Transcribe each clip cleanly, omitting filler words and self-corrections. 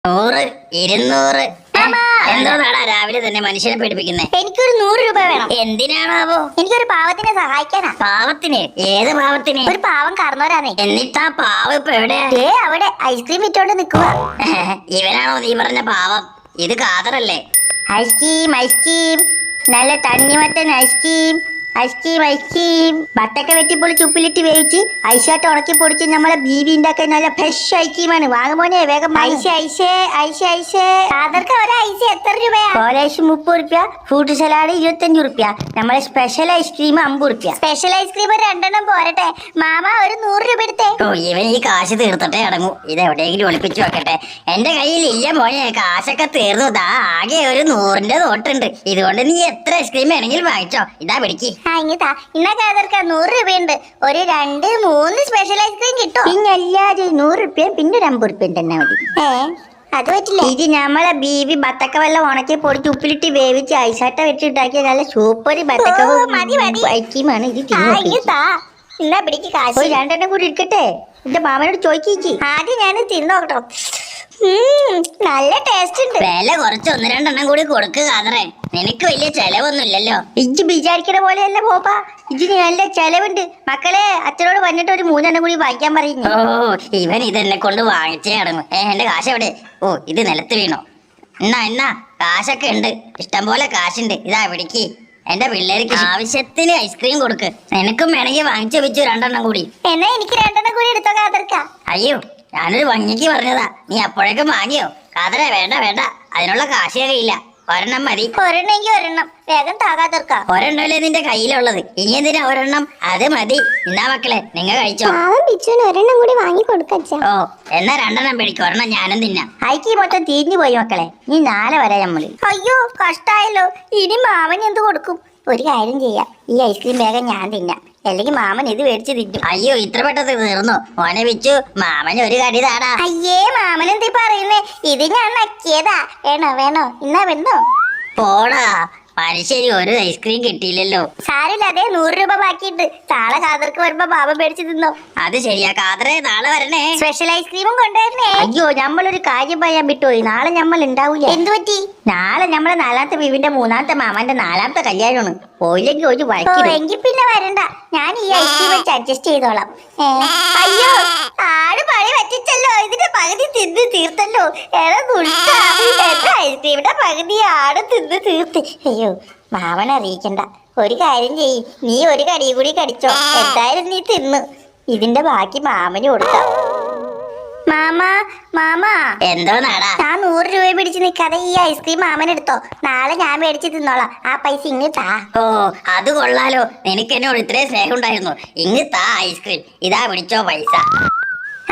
100, 200. എന്തോന്നാടാ രാവിലെ തന്നെ മനുഷ്യനെ പേടിപ്പിക്കുന്നേ? എനിക്കൊരു 100 രൂപ വേണം. എന്തിനാണാവോ? എനിക്കൊരു പാവത്തിനെ സഹായിക്കാനാ. പാവത്തിന്? ഏത് പാവത്തിന്? ഒരു പാവം കാരണവരാന്നേ. എന്നിട്ടാ പാവം ഇപ്പൊ എവിടെയാ? അവിടെ ഐസ്ക്രീം വിറ്റോണ്ട് നിക്കുക. ഇവനാണോ നീ പറഞ്ഞ പാവം? ഇത് കാതറല്ലേ? ഐസ്ക്രീം ഐസ്ക്രീം, നല്ല തണ്ണിമത്തൻ ഐസ്ക്രീം, ഐസ്ക്രീം ഐസ്ക്രീം. ബട്ടൊക്കെ വെട്ടിപ്പൊളിച്ച് ഉപ്പിലിട്ട് വേവിച്ച് ഐസായിട്ട് ഉണക്കി പൊടിച്ച് നമ്മളെ ബീവി ഉണ്ടാക്കാൻ നല്ല ഫ്രഷ് ഐസ്ക്രീമാണ്. വാങ്ങുമോനെ വേഗം. അതൊക്കെ ഒരു ഐസ് എത്ര രൂപയാ? കോലേജ് 30 റുപ്യ, ഫ്രൂട്ട് സലാഡ് 25 റുപ്യ, നമ്മളെ സ്പെഷ്യൽ ഐസ്ക്രീം 50 റുപ്യ. സ്പെഷ്യൽ ഐസ്ക്രീം 2 പോരട്ടെ മാമ? ഒരു 100 രൂപ എടുത്തേ. ഓ, ഇവൻ ഈ കാശ് തീർത്തിട്ടേ അടങ്ങൂ. ഇത് എവിടെയെങ്കിലും ഒളിപ്പിച്ചു വെക്കട്ടെ. എന്റെ കയ്യിൽ ഇല്ല മോനെ, കാശൊക്കെ തീർന്നു. ആകെ ഒരു 100ന്റെ നോട്ടുണ്ട്. ഇതുകൊണ്ട് നീ എത്ര ഐസ്ക്രീം വേണമെങ്കിലും വാങ്ങിച്ചോ. ഇതാ പിടിക്ക്. ഇന്നാ കാതർക്ക 100 രൂപയുണ്ട്. ഒരു 2, 3 സ്പെഷ്യൽ ഐസ്ക്രീം കിട്ടും. പിന്നെ എല്ലാരും 100 റുപ്യ, പിന്നെ ഒരു 50 റുപ്യ തന്നെ മതി. അത് പറ്റില്ല. ഇത് നമ്മളെ ബീവി ബത്തക്ക വെള്ളം ഉണക്കി പൊടിച്ച് ഉപ്പിലിട്ട് വേവിച്ച് ഐസാട്ട വെച്ചിട്ടാക്കിയ നല്ല സൂപ്പർ ബത്തക്ക ഐസ്ക്രീമാണ്. ഇത് എന്നാ പിടിക്ക് കാശ്. 2 കൂടി ഇരിക്കട്ടെ. എന്റെ മാമനോട് ചോദിച്ചേച്ചി. ആദ്യം ഞാൻ തിന്നോട്ടോ. നല്ല ടേസ്റ്റ് ഉണ്ട്. വില കുറച്ച് 1-2 കൂടി കൊടുക്കുക കാതറേ. നിനക്ക് വലിയ ചെലവൊന്നുമില്ലല്ലോ. ഇജ്ജ് വിചാരിക്കണ പോലെയല്ല പോപ്പാ, ഇജ്ജിന് നല്ല ചെലവുണ്ട്. മക്കളെ അച്ഛനോട് വന്നിട്ട് ഒരു 3 കൂടി വാങ്ങിക്കാൻ പറയുന്നു. ഓ, ഇവൻ ഇതെന്നെ കൊണ്ട് വാങ്ങിച്ചേ അടങ്ങും. എന്റെ കാശ് എവിടെ? ഓ, ഇത് നിലത്ത് വീണോ? എന്നാ കാശൊക്കെ ഉണ്ട്, ഇഷ്ടം പോലെ കാശുണ്ട്. ഇതാ പിടിക്ക്. എന്റെ പിള്ളേർക്ക് ആവശ്യത്തിന് ഐസ്ക്രീം കൊടുക്ക്. നിനക്കും വേണമെങ്കിൽ വാങ്ങിച്ചു വെച്ചു 2 കൂടി. എന്നാ എനിക്ക് 2 കൂടി എടുത്തോ കാതർക്ക. അയ്യോ, ഞാനൊരു ഭംഗിക്ക് പറഞ്ഞതാ. നീ അപ്പോഴേക്കും വാങ്ങിയോ? കാതറ വേണ്ട, അതിനുള്ള കാശേ കയ്യില്ല. 1 മതി. ഒരെണ്ണം വേഗം താകാതർക്ക. ഒരെണ്ണല്ലേ നിന്റെ കയ്യിലുള്ളത്? ഇനി എന്തിനാ 1? അത് മതി. എന്നാ മക്കളെ, നിങ്ങൾ കഴിച്ചോ. 1 കൂടി വാങ്ങി കൊടുക്കച്ച. ഓ, എന്നാ 2 പിടിക്കും. 1 ഞാനും തിന്നാം. ഐക്കി മൊത്തം തീഞ്ഞു പോയി മക്കളെ. നീ നാളെ വരെ നമ്മള്. അയ്യോ കഷ്ടായല്ലോ. ഇനി മാമൻ എന്ത് കൊടുക്കും? ഒരു കാര്യം ചെയ്യാം, ഈ ഐസ്ക്രീം വേഗം ഞാൻ തിന്നാം, അല്ലെങ്കിൽ മാമൻ ഇത് മേടിച്ച് തിന്നും. അയ്യോ, ഇത്ര പെട്ടെന്ന് തീർന്നു? മോനെ വെച്ചു, മാമന് ഒരു കടി താടാ. അയ്യേ, മാമൻ എന്തി പറയുന്നേ? ഇത് ഞാൻ നക്കിയതാ. വേണോ ഇന്നാ വേണോ? പോടാ മനുഷ്യന് ഒരു ഐസ്ക്രീം കിട്ടിയില്ലല്ലോ. സാരില്ല, അതേ 100 രൂപ ബാക്കിയിട്ട്. നാളെ കാതർക്ക് വരുമ്പോ ബാബ മേടിച്ച് തിന്നോ. അത് ശരിയാ കാതറേ, നാളെ വരണേ. സ്പെഷ്യൽ ഐസ്ക്രീമും കൊണ്ടുവരണേ. അയ്യോ, നമ്മളൊരു കാര്യം പറയാൻ വിട്ടുപോയി. നാളെ നമ്മൾ ഉണ്ടാവൂല. എന്ത് പറ്റി? നാളെ നമ്മളെ 4ാമത്തെ ബീവിന്റെ 3ാമത്തെ മാമന്റെ 4ാമത്തെ കല്യാണമാണ്. പോയില്ലെങ്കിൽ ഒരു വഴക്കിടും. എങ്കിൽ പിന്നെ വരണ്ട, ഞാൻ ഈ ഐസ്ക്രീം വെച്ച് അഡ്ജസ്റ്റ് ചെയ്തോളാം. അയ്യോ, ആട് പണി പറ്റിച്ചല്ലോ. ഇതിന്റെ പകുതി തിന്ന് തീർത്തല്ലോ. ഐസ്ക്രീമിന്റെ പകുതി ആട് തിന്ന് തീർത്ത്. അയ്യോ, മാമനെ അറിയിക്കണ്ട. ഒരു കാര്യം ചെയ്യ്, നീ ഒരു കടി കൂടി കടിച്ചോ. എന്തായാലും നീ തിന്നു. ഇതിന്റെ ബാക്കി മാമന് കൊടുക്കാം. മാമാ എന്തോ നാടാ? ഞാൻ 100 രൂപ പിടിച്ച് നിൽക്കാതെ ഈ ഐസ്ക്രീം മാമൻ എടുത്തോ. നാളെ ഞാൻ മേടിച്ച് തിന്നോളാം. ആ പൈസ ഇങ്ങ് താ. ഓ, അത് കൊള്ളാലോ. നിനക്ക് എന്നോട് ഇത്രയും സ്നേഹം ഉണ്ടായിരുന്നു. ഇങ്ങ് താ ഐസ്ക്രീം. ഇതാ പിടിച്ചോ പൈസ.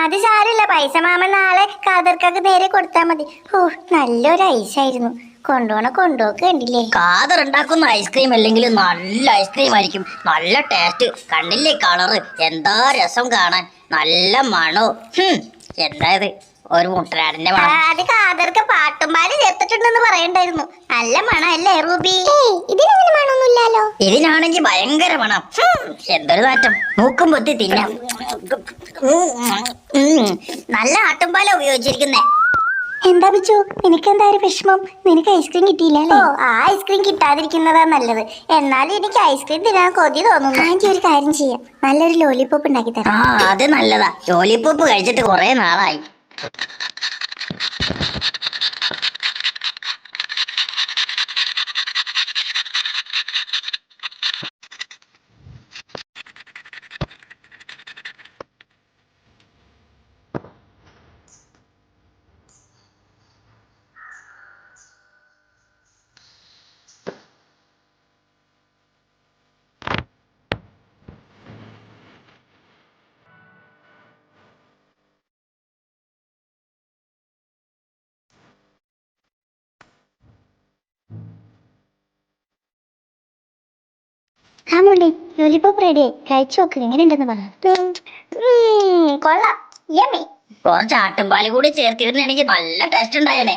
അത് സാരില്ല, പൈസ മാമൻ നാളെ കാതർക്കൊക്കെ നേരെ കൊടുത്താ മതി. ഓ, നല്ലൊരു ഐസായിരുന്നു. കൊണ്ടുപോക്ക് കണ്ടില്ലേ? കാതർ ഉണ്ടാക്കുന്ന ഐസ്ക്രീം അല്ലെങ്കിൽ നല്ല ഐസ്ക്രീം ആയിരിക്കും. നല്ല ടേസ്റ്റ്. കണ്ടില്ലേ കളറ്? എന്താ രസം കാണാൻ. നല്ല മണോ. എന്താ ഇത്? ഒരു മുട്ടനാടിന്റെ മണം. അത് കാതർക്ക് പാട്ടുംപാല് ചേർത്തിട്ടുണ്ടെന്ന് പറയണ്ടായിരുന്നു. നല്ല മണം അല്ലേ റൂബി? ഇതിനങ്ങനെ മണമൊന്നുമില്ലല്ലോ. ഇതിനാണെങ്കിൽ ഭയങ്കര മണം. എന്തൊരു നാറ്റം. മൂക്കും പൊത്തി തിന്നാം. നല്ല ആട്ടുംപാല ഉപയോഗിച്ചിരിക്കുന്നേ. എന്താ പിച്ചു, നിനക്കെന്താ ഒരു വിഷമം? നിനക്ക് ഐസ്ക്രീം കിട്ടിയില്ലല്ലോ. ആ ഐസ്ക്രീം കിട്ടാതിരിക്കുന്നതാ നല്ലത്. എന്നാലും എനിക്ക് ഐസ്ക്രീം തിന്നാൻ കൊതി തോന്നുന്നു. ആന്റി ഒരു കാര്യം ചെയ്യാം, നല്ലൊരു ലോലിപോപ്പ് ഉണ്ടാക്കി തരാം. അത് നല്ലതാ. ലോലിപോപ്പ് കഴിച്ചിട്ട് കുറെ നാളായി. ആ മുള്ളി, ലോലിപോപ്പ് റെഡി. കഴിച്ചു നോക്ക്, എങ്ങനെയുണ്ടെന്ന് പറ. കൊള്ളാം, യമ്മി. കുറച്ച് ആട്ടുംപാല് കൂടി ചേർത്തിരുന്നെങ്കിൽ നല്ല ടേസ്റ്റ് ഉണ്ടായേനെ.